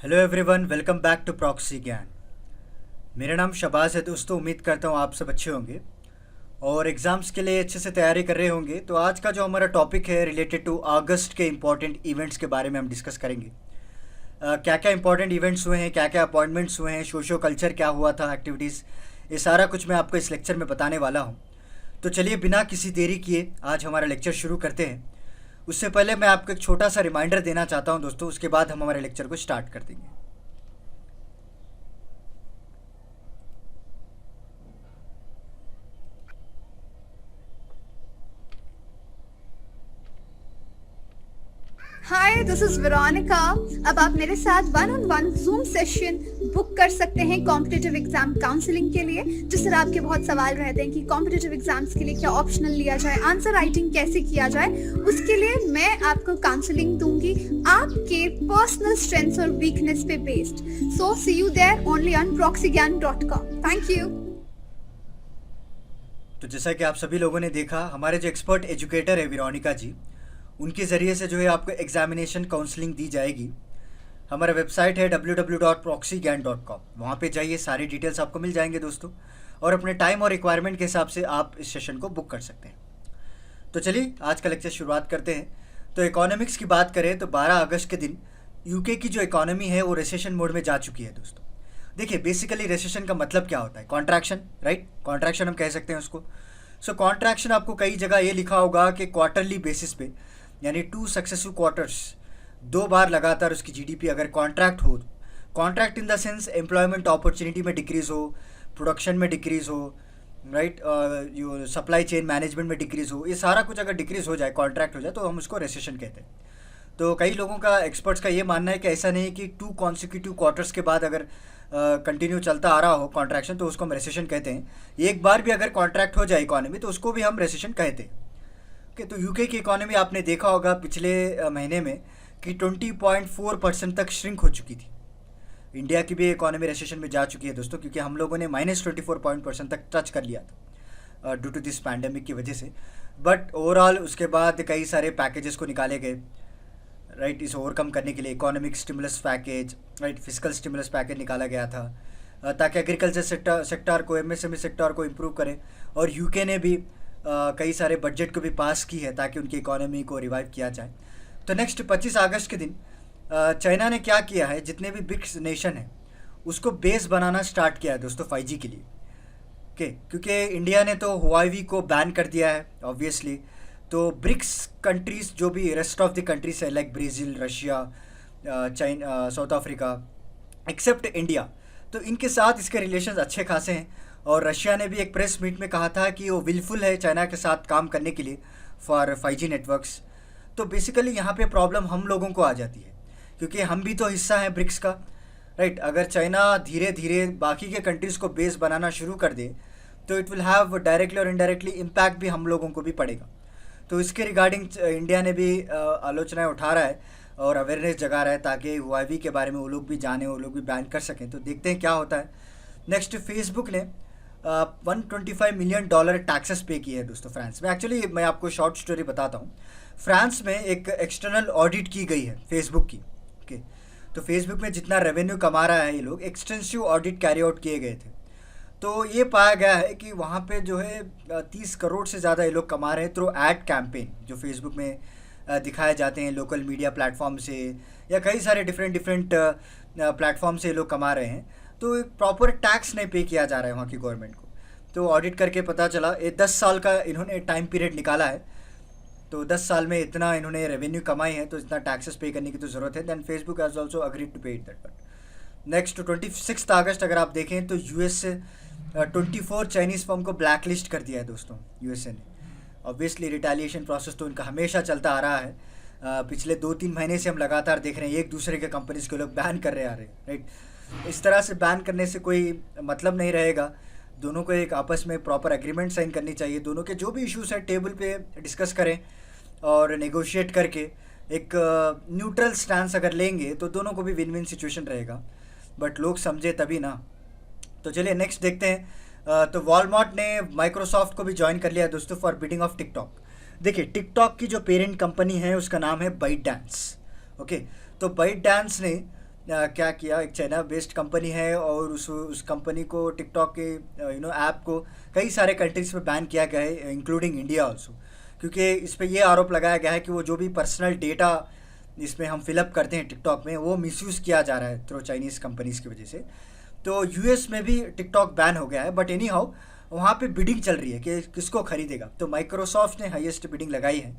Hello everyone, welcome back to proxy Gyan. मेरा नाम शबाज है दोस्तों। उम्मीद करता हूँ आप सब अच्छे होंगे और एग्ज़ाम्स के लिए अच्छे से तैयारी कर रहे होंगे। तो आज का जो हमारा टॉपिक है रिलेटेड टू अगस्त के इम्पॉर्टेंट इवेंट्स के बारे में हम डिस्कस करेंगे। क्या क्या इंपॉर्टेंट इवेंट्स हुए हैं, क्या क्या अपॉइंटमेंट्स हुए हैं, सोशो कल्चर क्या हुआ था, एक्टिविटीज़, ये सारा कुछ मैं आपको इस लेक्चर में बताने वाला हूँ। तो चलिए बिना किसी देरी किए आज हमारा लेक्चर शुरू करते हैं। उससे पहले मैं आपको एक छोटा सा रिमाइंडर देना चाहता हूं दोस्तों, उसके बाद हम हमारे लेक्चर को स्टार्ट कर देंगे। हाय, दिस इज वेरोनिका। अब आप मेरे साथ one on one zoom session book कर सकते हैं कॉम्पिटिटिव एग्जाम काउंसलिंग के लिए। जिस तरह आपके बहुत सवाल रहते हैं कि कॉम्पिटिटिव एग्जाम्स के लिए क्या ऑप्शनल लिया जाए, आंसर राइटिंग कैसे किया जाए, उसके लिए मैं आपको काउंसलिंग दूंगी आपके पर्सनल स्ट्रेंथ्स और वीकनेस पे based. So see you there only on proxygyan.com। Thank you. तो जैसा कि आप सभी लोगों ने देखा, हमारे जो एक्सपर्ट एजुकेटर है वेरोनिका जी, उनके ज़रिए से जो है आपको एग्जामिनेशन काउंसलिंग दी जाएगी। हमारा वेबसाइट है www.proxygyan.com। वहाँ पे जाइए, सारी डिटेल्स आपको मिल जाएंगे दोस्तों, और अपने टाइम और रिक्वायरमेंट के हिसाब से आप इस सेशन को बुक कर सकते हैं। तो चलिए आज का लेक्चर शुरुआत करते हैं। तो इकोनॉमिक्स की बात करें तो 12 अगस्त के दिन यूके की जो इकोनॉमी है वो रिसेशन मोड में जा चुकी है दोस्तों। देखिए, बेसिकली रिसेशन का मतलब क्या होता है? Contraction, right? कॉन्ट्रैक्शन हम कह सकते हैं उसको। सो कॉन्ट्रैक्शन आपको कई जगह ये लिखा होगा कि क्वार्टरली बेसिस पे, यानी 2 सक्सेसिव क्वार्टर्स, 2 बार लगातार उसकी जीडीपी अगर कॉन्ट्रैक्ट हो, contract in the sense employment opportunity में डिक्रीज़ हो, प्रोडक्शन में डिक्रीज़ हो, राइट, यो सप्लाई चेन मैनेजमेंट में डिक्रीज़ हो, ये सारा कुछ अगर डिक्रीज़ हो जाए, कॉन्ट्रैक्ट हो जाए, तो हम उसको रिसेशन कहते हैं। तो कई लोगों का, एक्सपर्ट्स का ये मानना है कि ऐसा नहीं कि 2 कॉन्सिक्यूटिव क्वार्टर्स के बाद अगर कंटिन्यू चलता आ रहा हो कॉन्ट्रैक्शन तो उसको हम रिसेशन कहते हैं। एक बार भी अगर कॉन्ट्रैक्ट हो जाए इकोनॉमी तो उसको भी हम रिसेशन कहते हैं। ओके, तो यूके की इकोनॉमी आपने देखा होगा पिछले महीने में कि 20.4% तक श्रिंक हो चुकी थी। इंडिया की भी इकोनॉमी रिसेशन में जा चुकी है दोस्तों, क्योंकि हम लोगों ने -24% तक टच कर लिया था ड्यू टू दिस पैंडेमिक की वजह से। बट ओवरऑल उसके बाद कई सारे पैकेजेस को निकाले गए, राइट, इसे ओवरकम करने के लिए। Economic stimulus package, right, physical stimulus package निकाला गया था ताकि एग्रीकल्चर सेक्टर को, एमएसएमई सेक्टर को इम्प्रूव करें। और यूके ने भी कई सारे बजट को भी पास की है ताकि उनकी इकोनॉमी को रिवाइव किया जाए। तो नेक्स्ट 25 अगस्त के दिन चाइना ने क्या किया है, जितने भी ब्रिक्स नेशन हैं उसको बेस बनाना स्टार्ट किया है दोस्तों 5G के लिए। ओके, क्योंकि इंडिया ने तो हुआवी को बैन कर दिया है ऑब्वियसली। तो ब्रिक्स कंट्रीज़ जो भी रेस्ट ऑफ द कंट्रीज है, like Brazil, Russia, China, South Africa, except India, तो इनके साथ इसके रिलेशंस अच्छे खासे हैं। और रशिया ने भी एक प्रेस मीट में कहा था कि वो विलफुल है चाइना के साथ काम करने के लिए फॉर 5G नेटवर्क्स। तो बेसिकली यहाँ पे प्रॉब्लम हम लोगों को आ जाती है, क्योंकि हम भी तो हिस्सा हैं ब्रिक्स का, राइट। अगर चाइना धीरे धीरे बाकी के कंट्रीज़ को बेस बनाना शुरू कर दे तो इट विल हैव डायरेक्टली और इनडायरेक्टली इम्पैक्ट भी हम लोगों को भी पड़ेगा। तो इसके रिगार्डिंग इंडिया ने भी आलोचनाएं उठा रहा है और अवेयरनेस जगा रहा है ताकि हुआवी के बारे में वो लोग भी जाने, वो लोग भी बैन कर सकें। तो देखते हैं क्या होता है। नेक्स्ट, फेसबुक ने $125 मिलियन टैक्सेस पे किए हैं दोस्तों फ्रांस में। एक्चुअली मैं आपको शॉर्ट स्टोरी बताता हूँ। फ्रांस में एक एक्सटर्नल ऑडिट की गई है फेसबुक की। ओके, तो फेसबुक में जितना रेवेन्यू कमा रहा है ये लोग, एक्सटेंसिव ऑडिट कैरी आउट किए गए थे। तो ये पाया गया है कि वहाँ पे जो है 30 करोड़ से ज़्यादा ये लोग कमा रहे हैं थ्रू ऐड कैंपेन, जो फेसबुक में दिखाए जाते हैं लोकल मीडिया प्लेटफॉर्म से, या कई सारे डिफरेंट प्लेटफॉर्म से ये लोग कमा रहे हैं। तो एक प्रॉपर टैक्स नहीं पे किया जा रहा है वहाँ की गवर्नमेंट को। तो ऑडिट करके पता चला, ये 10 साल का इन्होंने टाइम पीरियड निकाला है। तो 10 साल में इतना इन्होंने रेवेन्यू कमाई है, तो इतना टैक्सेस पे करने की तो ज़रूरत है। Then Facebook has also agreed to pay it that. But next 26 अगस्त अगर आप देखें तो यूएस से 24 चाइनीज़ फर्म को ब्लैक लिस्ट कर दिया है दोस्तों यूएसए ने। ऑब्वियसली रिटेलिएशन प्रोसेस तो इनका हमेशा चलता आ रहा है। पिछले 2-3 महीने से हम लगातार देख रहे हैं एक दूसरे के कंपनीज़ के लोग बैन कर रहे आ रहे हैं, राइट। इस तरह से बैन करने से कोई मतलब नहीं रहेगा। दोनों को एक आपस में प्रॉपर एग्रीमेंट साइन करनी चाहिए। दोनों के जो भी इश्यूज़ हैं टेबल पे डिस्कस करें और नेगोशिएट करके एक न्यूट्रल स्टैंस अगर लेंगे तो दोनों को भी विन विन सिचुएशन रहेगा। बट लोग समझे तभी ना। तो चलिए नेक्स्ट देखते हैं। तो वॉलमार्ट ने माइक्रोसॉफ्ट को भी ज्वाइन कर लिया दोस्तों फॉर बिडिंग ऑफ टिकटॉक। देखिए, टिकटॉक की जो पेरेंट कंपनी है उसका नाम है बाइट डांस। ओके, तो बाइट डांस ने क्या किया, एक चाइना बेस्ड कंपनी है और उस कंपनी को टिकटॉक के ऐप को कई सारे कंट्रीज में बैन किया गया है, इंक्लूडिंग इंडिया ऑल्सो, क्योंकि इस पर यह आरोप लगाया गया है कि वो जो भी पर्सनल डेटा इसमें हम फिलअप करते हैं टिकटॉक में, वो मिसयूज़ किया जा रहा है थ्रू चाइनीज़ कंपनीज़ की वजह से। तो यूएस में भी टिकटॉक बैन हो गया है, बट एनी हाउ वहाँ पे बिडिंग चल रही है कि किसको खरीदेगा। तो माइक्रोसॉफ्ट ने हाईएस्ट बिडिंग लगाई है,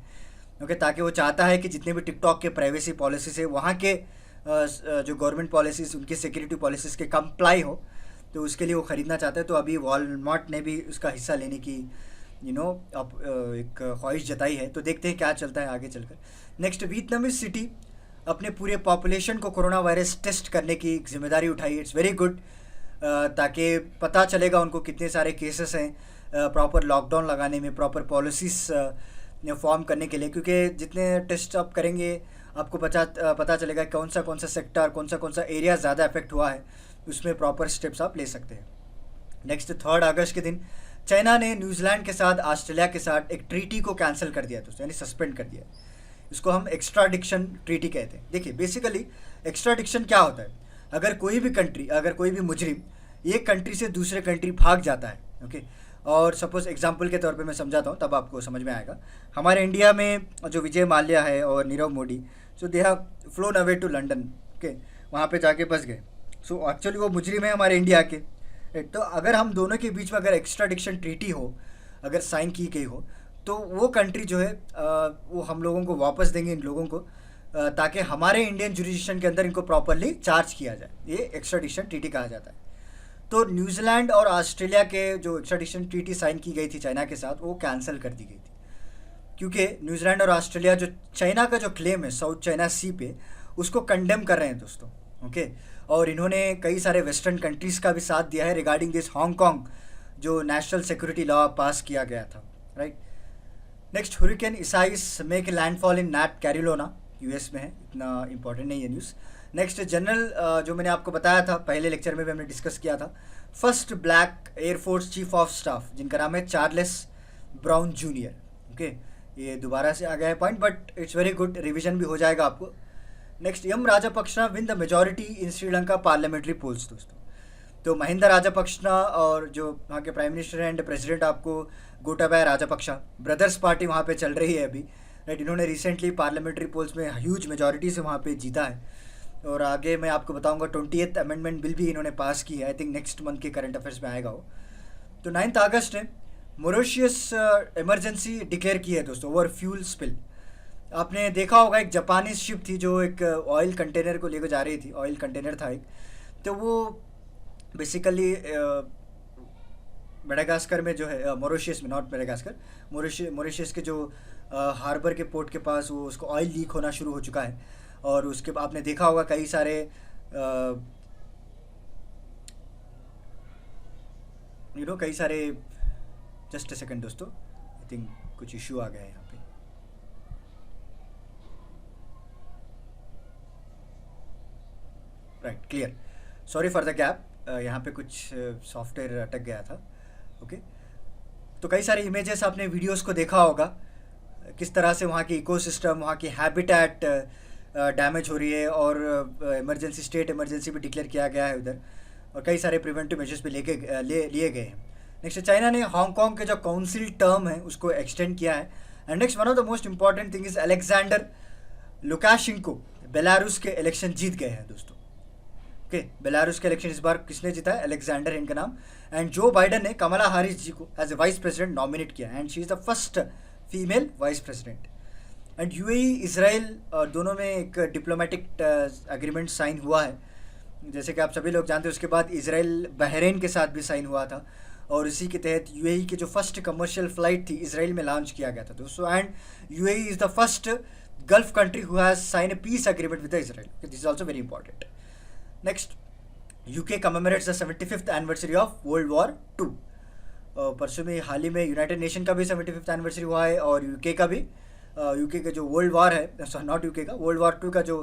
ओके, ताकि वो चाहता है कि जितने भी टिकटॉक के प्राइवेसी पॉलिसीज़ है वहाँ के जो गवर्नमेंट पॉलिसीज़, उनकी सिक्योरिटी पॉलिसीज़ के कंप्लाई हो, तो उसके लिए वो ख़रीदना चाहते हैं। तो अभी वॉलमार्ट ने भी उसका हिस्सा लेने की अब एक ख्वाहिश जताई है। तो देखते हैं क्या चलता है आगे चलकर। नेक्स्ट, वियतनामीज सिटी अपने पूरे पॉपुलेशन को कोरोना वायरस टेस्ट करने की जिम्मेदारी उठाई। इट्स वेरी गुड, ताकि पता चलेगा उनको कितने सारे केसेस हैं, प्रॉपर लॉकडाउन लगाने में, प्रॉपर पॉलिसीज़ फॉर्म करने के लिए, क्योंकि जितने टेस्ट आप करेंगे आपको पता चलेगा कौन सा सेक्टर, कौन सा एरिया ज़्यादा इफेक्ट हुआ है, उसमें प्रॉपर स्टेप्स आप ले सकते हैं। नेक्स्ट, 3 अगस्त के दिन चाइना ने न्यूजीलैंड के साथ, ऑस्ट्रेलिया के साथ एक ट्रीटी को कैंसिल कर दिया दोस्तों, यानी सस्पेंड कर दिया। इसको हम एक्स्ट्राडिक्शन ट्रीटी कहते हैं। देखिए, बेसिकली एक्स्ट्राडिक्शन क्या होता है, अगर कोई भी कंट्री, अगर कोई भी मुजरिम एक कंट्री से दूसरे कंट्री भाग जाता है, ओके, और सपोज एग्जांपल के तौर पे मैं समझाता हूँ, तब आपको समझ में आएगा। हमारे इंडिया में जो विजय माल्या है और Nirav Modi, so they have flown away to London, okay, वहाँ पे जाके बस गए। सो एक्चुअली वो मुजरिम है हमारे इंडिया के। तो अगर हम दोनों के बीच में अगर एक्स्ट्राडिक्शन ट्रीटी हो, अगर साइन की गई हो, तो वो कंट्री जो है वो हम लोगों को वापस देंगे, इन लोगों को, ताकि हमारे इंडियन जुरिडिक्शन के अंदर इनको प्रॉपरली चार्ज किया जाए। ये एक्स्ट्राडिक्शन ट्रीटी कहा जाता है। तो न्यूजीलैंड और ऑस्ट्रेलिया के जो एक्स्ट्राडिक्शन ट्रीटी साइन की गई थी चाइना के साथ, वो कैंसिल कर दी गई थी, क्योंकि न्यूजीलैंड और ऑस्ट्रेलिया जो चाइना का जो क्लेम है साउथ चाइना सी पे, उसको कंडेम कर रहे हैं दोस्तों, ओके। और इन्होंने कई सारे वेस्टर्न कंट्रीज़ का भी साथ दिया है रिगार्डिंग दिस हांगकांग जो नेशनल सिक्योरिटी लॉ पास किया गया था, right. Next, hurricane Isaias make landfall in north Carolina, US में है, इतना इंपॉर्टेंट नहीं है न्यूज़। नेक्स्ट, जनरल जो मैंने आपको बताया था पहले लेक्चर में भी हमने डिस्कस किया था, first black air force chief of staff, जिनका नाम है चार्ल्स ब्राउन जूनियर, ओके। ये दोबारा से आ गया है point, but it's very good, revision भी हो जाएगा आपको। Next, M राजापक्षना win the majority in Sri Lanka parliamentary poles दोस्तों। तो महिंदा राजापक्षना और जो वहाँ के प्राइम मिनिस्टर एंड प्रेसिडेंट आपको गोटाबाया राजापक्षा, ब्रदर्स पार्टी वहाँ पे चल रही है अभी, राइट। इन्होंने रिसेंटली पार्लियामेंट्री पोल्स में ह्यूज मेजॉरिटी से वहाँ पे जीता है। और आगे मैं आपको बताऊंगा 20th अमेंडमेंट बिल भी इन्होंने पास की है, आई थिंक नेक्स्ट मंथ के करंट अफेयर्स में आएगा वो। तो 9 अगस्त ने मॉरिशस इमरजेंसी डिक्लेयर की है दोस्तों ओवर फ्यूल स्पिल। आपने देखा होगा, एक जापानीज शिप थी जो एक ऑयल कंटेनर को लेकर जा रही थी, ऑयल कंटेनर था एक, तो वो बेसिकली मेडागास्कर में जो है, मॉरिशस में, नॉट मेडागास्कर, मॉरिशस के जो हार्बर के पोर्ट के पास वो उसको ऑयल लीक होना शुरू हो चुका है। और उसके बाद आपने देखा होगा कई सारे कई सारे, जस्ट अ सेकंड दोस्तों, आई थिंक कुछ इशू आ गया है यहाँ पे। Right, clear, sorry for the gap, यहाँ पे कुछ सॉफ्टवेयर अटक गया था, ओके। तो कई सारे इमेजेस आपने वीडियोस को देखा होगा, किस तरह से वहाँ की इकोसिस्टम, वहाँ की हैबिटेट डैमेज हो रही है, और इमरजेंसी, स्टेट इमरजेंसी भी डिक्लेयर किया गया है उधर, और कई सारे प्रिवेंटिव मेजर्स भी लिए गए हैं। नेक्स्ट, चाइना ने हांगकांग के जो काउंसिल टर्म है उसको एक्सटेंड किया है। And next, one of the most important thing is Alexander Lukashenko Belarus के इलेक्शन जीत गए हैं दोस्तों, ओके। बेलारूस के इलेक्शन इस बार किसने जीता है? अलेक्जेंडर इनका नाम। एंड जो बाइडन ने कमला हैरिस जी को as a vice president nominate किया, and she is the first female vice president. And UAE Israel दोनों में एक डिप्लोमेटिक एग्रीमेंट साइन हुआ है, जैसे कि आप सभी लोग जानते हैं। उसके बाद इजराइल बहरीन के साथ भी साइन हुआ था, और इसी के तहत यूएई की जो फर्स्ट कमर्शियल फ्लाइट थी इजराइल में लॉन्च किया गया था दोस्तों। And UAE is the first Gulf country who has sign a peace agreement with Israel, this is also very important. Next, UK commemorates the 75th anniversary of World War 2। परसों में हाल ही में United nation का भी 75th anniversary हुआ है, और UK का भी, यूके का जो वर्ल्ड वॉर है, नॉट यूके का, वर्ल्ड वॉर 2 का जो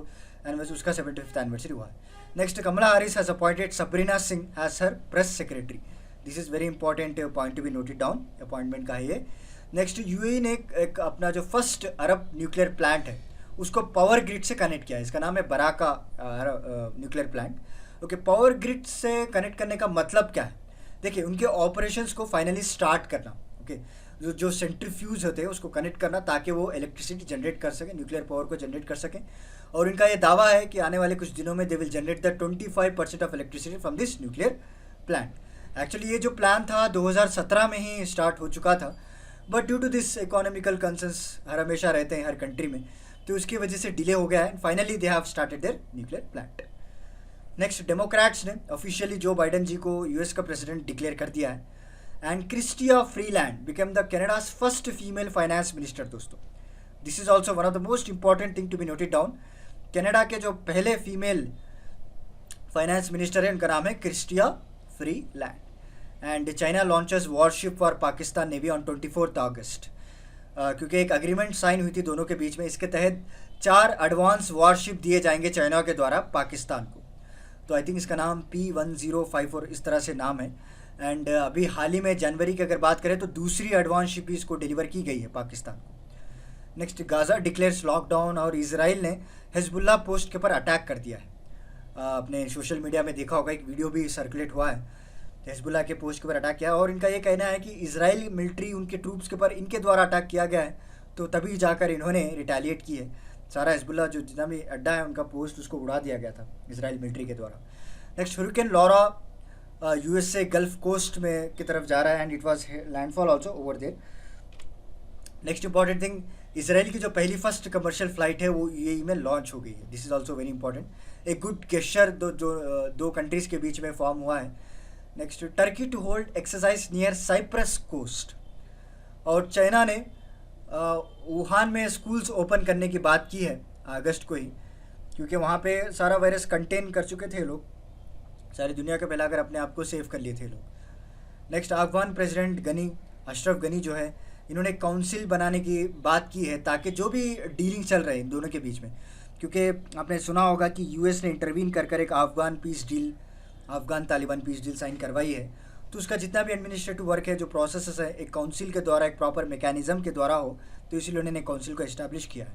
एनिवर्सरी, उसका 75th एनिवर्सरी हुआ है। Next, Kamala Harris has appointed Sabrina Singh has her press secretary, this is very important point to be noted down, appointment का है ये। नेक्स्ट, यूएई ने एक अपना जो फर्स्ट अरब न्यूक्लियर प्लांट है उसको पावर ग्रिड से कनेक्ट किया है। इसका नाम है Baraka nuclear plant. Okay, power grid से कनेक्ट करने का मतलब क्या है? देखिए, उनके ऑपरेशंस को फाइनली स्टार्ट करना। ओके, जो सेंट्रीफ्यूज होते हैं उसको कनेक्ट करना ताकि वो इलेक्ट्रिसिटी जनरेट कर सकें, न्यूक्लियर पावर को जनरेट कर सकें। और इनका ये दावा है कि आने वाले कुछ दिनों में they will generate the 25% of electricity from this nuclear plant. Actually ये जो प्लान था 2017 में ही स्टार्ट हो चुका था, but due to this economical concerns हर हमेशा रहते हैं हर कंट्री में, तो उसकी वजह से डिले हो गया है। Finally they have started their nuclear plant. Next, Democrats ने ऑफिशियली जो बाइडन जी को यूएस का प्रेसिडेंट डिक्लेयर कर दिया है and Chrystia Freeland became the Canada's first female finance minister. दोस्तों, this is also one of the most important thing to be noted down. Canada के जो पहले फीमेल फाइनेंस मिनिस्टर है उनका नाम है Chrystia Freeland. And China launches warship for Pakistan navy on 24 अगस्त, क्योंकि एक अग्रीमेंट साइन हुई थी दोनों के बीच में। इसके तहत 4 एडवांस वॉरशिप दिए जाएंगे चाइना के द्वारा पाकिस्तान को। तो आई थिंक इसका नाम P1054 इस तरह से नाम है। एंड अभी हाल ही में जनवरी की अगर बात करें तो दूसरी एडवांस शिप भी इसको डिलीवर की गई है पाकिस्तान को। नेक्स्ट, गाज़ा डिक्लेयर्स लॉकडाउन और इसराइल ने हिजबुल्लाह पोस्ट के ऊपर अटैक कर दिया है। आपने सोशल मीडिया में देखा होगा, एक वीडियो भी सर्कुलेट हुआ है, हिजबुल्लाह के पोस्ट के ऊपर अटैक किया। और इनका ये कहना है कि इजरायली मिलिट्री उनके ट्रूप्स के ऊपर इनके द्वारा अटैक किया गया है, तो तभी जाकर इन्होंने रिटेलिएट की है। सारा हिजबुल्लाह जो जितना भी अड्डा है उनका पोस्ट उसको उड़ा दिया गया था इजराइल मिलिट्री के द्वारा। Next, hurricane Laura USA Gulf coast में की तरफ जा रहा है and it was landfall also over there. Next important thing, Israel की जो पहली फर्स्ट कमर्शियल फ्लाइट है वो यूएई में लॉन्च हो गई है। This is also very important. एक गुड गेस्चर दो कंट्रीज़ के बीच में फॉर्म हुआ है। Next, Turkey to hold exercise near Cyprus coast. और चाइना ने वुहान में स्कूल्स ओपन करने की बात की है अगस्त को ही, क्योंकि वहाँ पे सारा वायरस कंटेन कर चुके थे लोग, सारी दुनिया के फैलाकर अपने आप को सेव कर लिए थे लोग। नेक्स्ट, अफगान प्रेसिडेंट गनी अशरफ गनी जो है, इन्होंने काउंसिल बनाने की बात की है ताकि जो भी डीलिंग चल रहे हैं इन दोनों के बीच में, क्योंकि आपने सुना होगा कि यूएस ने इंटरवीन कर एक Afghan Taliban peace deal sign करवाई है। तो उसका जितना भी एडमिनिस्ट्रेटिव वर्क है, जो प्रोसेस है, एक काउंसिल के द्वारा, एक प्रॉपर मैकेनिज्म के द्वारा हो, तो इसीलिए उन्होंने काउंसिल को इस्टेब्लिश किया है।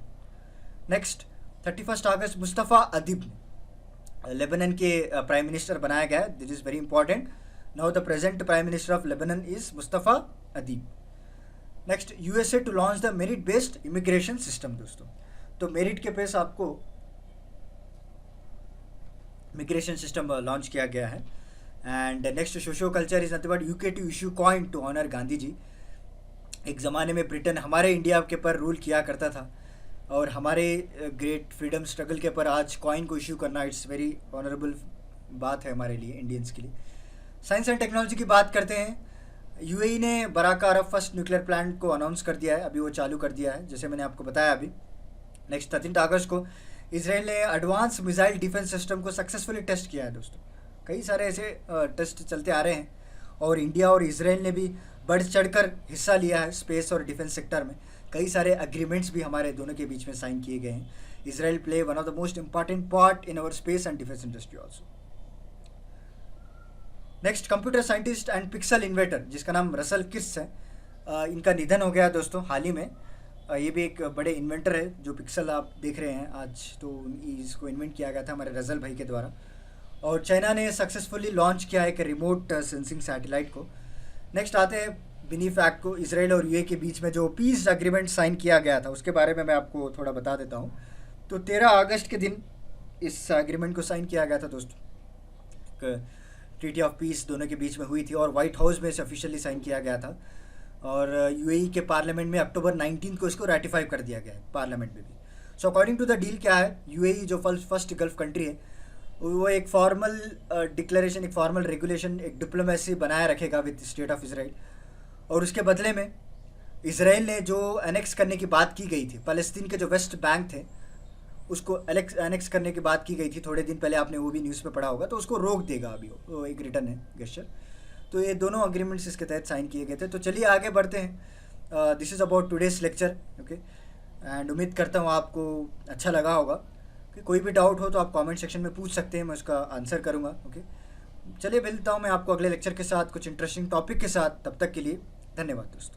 नेक्स्ट, 31 अगस्त मुस्तफ़ा अदीब लेबनान के प्राइम मिनिस्टर बनाया गया है। This is very important. Now the present prime minister of Lebanon is Mustafa Adib. Next, USA to launch the merit based immigration system. दोस्तों, तो मेरिट के बेस आपको immigration system launch किया गया है। And next, socio culture is nothing but UK to issue coin to honour Gandhi ji. एक ज़माने में ब्रिटेन हमारे इंडिया के ऊपर रूल किया करता था, और हमारे ग्रेट फ्रीडम स्ट्रगल के ऊपर आज कॉइन को इशू करना इट्स वेरी ऑनरेबल बात है हमारे लिए, इंडियंस के लिए। साइंस एंड टेक्नोलॉजी की बात करते हैं। यूएई ने बराका अरब फर्स्ट न्यूक्लियर प्लांट को अनाउंस कर दिया है, अभी वो चालू कर दिया है, जैसे मैंने आपको बताया अभी। नेक्स्ट, 13 अगस्त को इसराइल ने एडवांस मिसाइल डिफेंस सिस्टम को सक्सेसफुली टेस्ट किया है। दोस्तों, कई सारे ऐसे टेस्ट चलते आ रहे हैं, और इंडिया और इसराइल ने भी बढ़ चढ़कर हिस्सा लिया है स्पेस और डिफेंस सेक्टर में। कई सारे एग्रीमेंट्स भी हमारे दोनों के बीच में साइन किए गए हैं। Israel play one of the most important part in our space and defence industry also. Next, computer scientist and pixel inventor जिसका नाम रसल किर्स है, इनका निधन हो गया दोस्तों हाल ही में। ये भी एक बड़े इन्वेंटर है, जो पिक्सल आप देख रहे हैं आज, तो इसको इन्वेंट किया गया था हमारे रजल भाई के द्वारा। और चाइना ने सक्सेसफुली लॉन्च किया है एक रिमोट सेंसिंग सैटेलाइट को। नेक्स्ट आते हैं बिनी फैक्ट को। इसराइल और यूए के बीच में जो पीस एग्रीमेंट साइन किया गया था उसके बारे में मैं आपको थोड़ा बता देता हूँ। तो 13 अगस्त के दिन इस एग्रीमेंट को साइन किया गया था दोस्तों। ट्रीटी ऑफ पीस दोनों के बीच में हुई थी और वाइट हाउस में इसे ऑफिशियली साइन किया गया था, और यूएई के पार्लियामेंट में अक्टूबर 19 को इसको रेटिफाई कर दिया गया है पार्लियामेंट में भी। So according to the deal क्या है, यूएई जो फर्स्ट गल्फ कंट्री है, वो एक फॉर्मल डिक्लेरेशन, एक फॉर्मल रेगुलेशन, एक डिप्लोमेसी बनाए रखेगा विद स्टेट ऑफ इसराइल। और उसके बदले में इसराइल ने जो एनेक्स करने की बात की गई थी, फ़लस्तीन के जो वेस्ट बैंक थे उसको एनेक्स करने की बात की गई थी थोड़े दिन पहले, आपने वो भी न्यूज़ पे पढ़ा होगा, तो उसको रोक देगा अभी वो एक रिटर्न है गेस्चर। तो ये दोनों अग्रीमेंट्स इसके तहत साइन किए गए थे। तो चलिए आगे बढ़ते हैं। This is about today's lecture, okay. And उम्मीद करता हूँ आपको अच्छा लगा होगा। कि कोई भी डाउट हो तो आप कमेंट सेक्शन में पूछ सकते हैं, मैं उसका आंसर करूँगा, ओके। चलिए मिलता हूँ मैं आपको अगले लेक्चर के साथ कुछ इंटरेस्टिंग टॉपिक के साथ। तब तक के लिए धन्यवाद दोस्तों।